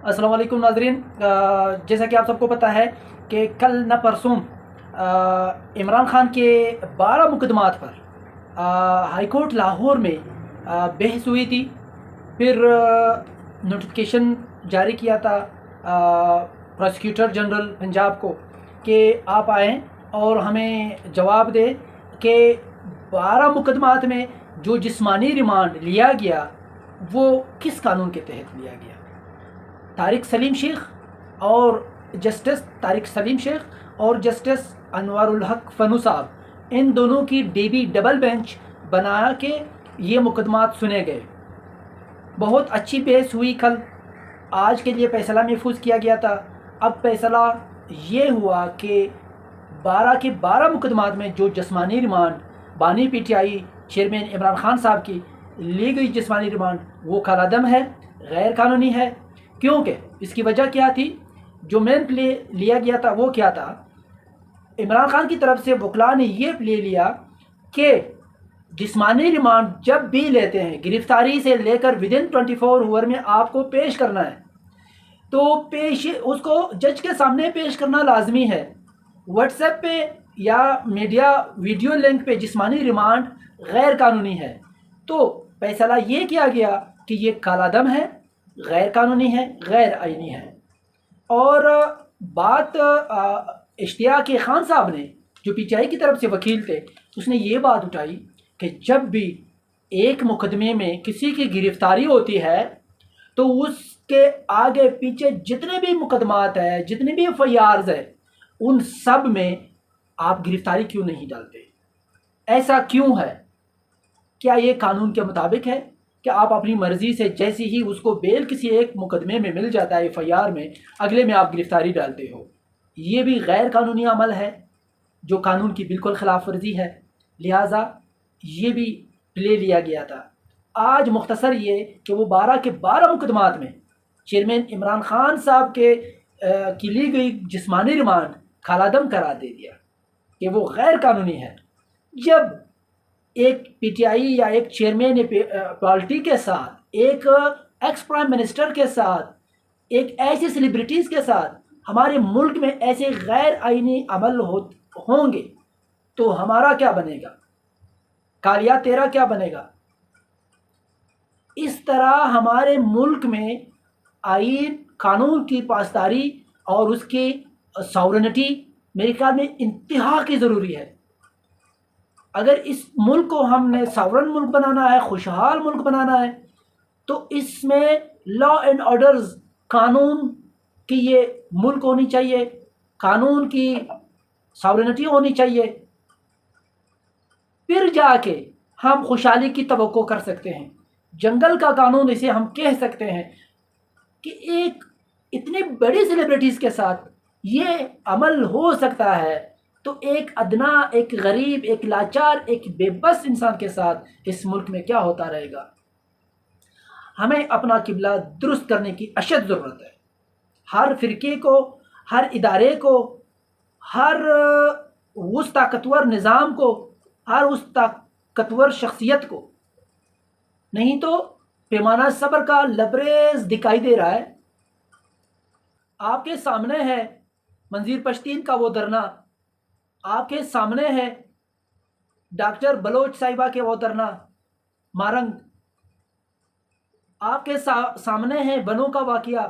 السلام علیکم ناظرین، جیسا کہ آپ سب کو پتہ ہے کہ کل نہ پرسوں عمران خان کے 12 مقدمات پر ہائی کورٹ لاہور میں بحث ہوئی تھی۔ پھر نوٹیفیکیشن جاری کیا تھا پروسیکیوٹر جنرل پنجاب کو کہ آپ آئیں اور ہمیں جواب دیں کہ 12 مقدمات میں جو جسمانی ریمانڈ لیا گیا وہ کس قانون کے تحت لیا گیا۔ طارق سلیم شیخ اور جسٹس طارق سلیم شیخ اور جسٹس انوار الحق فنو صاحب، ان دونوں کی ڈی بی ڈبل بینچ بنا کے یہ مقدمات سنے گئے۔ بہت اچھی بحث ہوئی کل۔ آج کے لیے فیصلہ محفوظ کیا گیا تھا۔ اب فیصلہ یہ ہوا کہ 12 کے 12 مقدمات میں جو جسمانی ریمانڈ بانی P T I chairman Imran Khan صاحب کی لی گئی جسمانی ریمانڈ وہ کالعدم ہے، غیر قانونی ہے۔ کیونکہ اس کی وجہ کیا تھی؟ جو مین پلے لیا گیا تھا وہ کیا تھا؟ عمران خان کی طرف سے وکلاء نے یہ پلے لیا کہ جسمانی ریمانڈ جب بھی لیتے ہیں گرفتاری سے لے کر ودن 24 آور میں آپ کو پیش کرنا ہے، تو اس کو جج کے سامنے پیش کرنا لازمی ہے۔ واٹس ایپ پہ یا میڈیا ویڈیو لنک پہ جسمانی ریمانڈ غیر قانونی ہے۔ تو فیصلہ یہ کیا گیا کہ یہ کالعدم ہے، غیر قانونی ہے، غیر آئینی ہے۔ اور بات اشتیاق خان صاحب نے، جو پی ٹی آئی کی طرف سے وکیل تھے، اس نے یہ بات اٹھائی کہ جب بھی ایک مقدمے میں کسی کی گرفتاری ہوتی ہے تو اس کے آگے پیچھے جتنے بھی مقدمات ہیں، جتنے بھی ایف آئی آرز ہیں، ان سب میں آپ گرفتاری کیوں نہیں ڈالتے؟ ایسا کیوں ہے؟ کیا یہ قانون کے مطابق ہے کہ آپ اپنی مرضی سے جیسی ہی اس کو بیل کسی ایک مقدمے میں مل جاتا ہے ایف آئی آر میں، اگلے میں آپ گرفتاری ڈالتے ہو؟ یہ بھی غیر قانونی عمل ہے جو قانون کی بالکل خلاف ورزی ہے۔ لہٰذا یہ بھی پلے لیا گیا تھا۔ آج مختصر یہ کہ وہ 12 کے 12 مقدمات میں چیئرمین عمران خان صاحب کی لی گئی جسمانی ریمانڈ کالعدم قرار دے دیا کہ وہ غیر قانونی ہے۔ جب ایک پی ٹی آئی یا ایک چیئرمین پارٹی کے ساتھ، ایک ایکس پرائم منسٹر کے ساتھ، ایک ایسی سیلیبریٹیز کے ساتھ ہمارے ملک میں ایسے غیر آئینی عمل ہوں گے تو ہمارا کیا بنے گا؟ کالیا تیرا کیا بنے گا؟ اس طرح ہمارے ملک میں آئین قانون کی پاسداری اور اس کی ساورنٹی میرے خیال میں انتہا کی ضروری ہے۔ اگر اس ملک کو ہم نے ساورن ملک بنانا ہے، خوشحال ملک بنانا ہے، تو اس میں لا اینڈ آرڈرز، قانون کی یہ ملک ہونی چاہیے، قانون کی ساورنٹی ہونی چاہیے۔ پھر جا کے ہم خوشحالی کی توقع کر سکتے ہیں۔ جنگل کا قانون اسے ہم کہہ سکتے ہیں کہ ایک اتنی بڑی سیلیبریٹیز کے ساتھ یہ عمل ہو سکتا ہے، تو ایک ادنا، ایک غریب، ایک لاچار، ایک بے بس انسان کے ساتھ اس ملک میں کیا ہوتا رہے گا؟ ہمیں اپنا قبلہ درست کرنے کی اشد ضرورت ہے۔ ہر فرقے کو، ہر ادارے کو، ہر اس طاقتور نظام کو، ہر اس طاقتور شخصیت کو، نہیں تو پیمانہ صبر کا لبریز دکھائی دے رہا ہے۔ آپ کے سامنے ہے منظیر پشتین کا وہ دھرنا، آپ کے سامنے ہے ڈاکٹر بلوچ صاحبہ کے وہ دھرنا مارنگ، آپ کے سامنے ہے بنوں کا واقعہ،